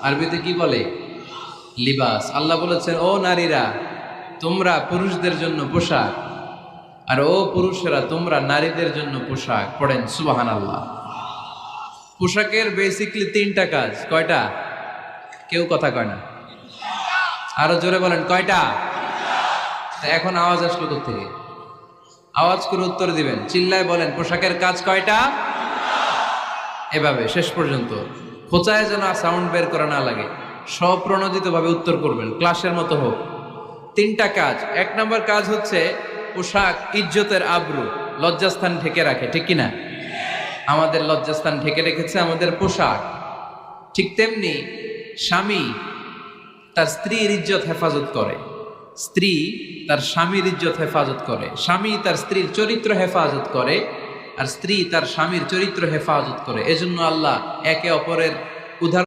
আরবিতে কি বলে? লিবাস। আল্লাহ বলেছেন, ও নারীরা তোমরা পুরুষদের জন্য পোশাক, আর ও পুরুষেরা তোমরা নারীদের জন্য পোশাক। পড়েন সুবহানাল্লাহ। পোশাকের বেসিকলি তিনটা কাজ। কয়টা? কেউ কথা কয় না, আরো জোরে বলেন কয়টা? এখন আওয়াজ আসলো থেকে? আওয়াজ করে উত্তর দিবেন, চিল্লায় বলেন পোশাকের কাজ কয়টা? এভাবে শেষ পর্যন্ত খোঁচায় যেন সাউন্ড বের করা না লাগে, স্বপ্রণোদিত ভাবে উত্তর করবেন, ক্লাসের মতো হোক। তিনটা কাজ। এক নম্বর কাজ হচ্ছে পোশাক ইজ্জতের আবরু, লজ্জাস্থান ঢেকে রাখে, ঠিক কিনা? আমাদের লজ্জাস্থান ঢেকে রেখেছে আমাদের পোশাক। ঠিক তেমনি স্বামী তার স্ত্রীর ইজ্জত হেফাজত করে, স্ত্রী তার স্বামীর ইজ্জত হেফাজত করে, স্বামী তার স্ত্রীর চরিত্র হেফাজত করে, আর স্ত্রী তার স্বামীর চরিত্র হেফাজত করে। এজন্য আল্লাহ একে অপরের উদাহরণ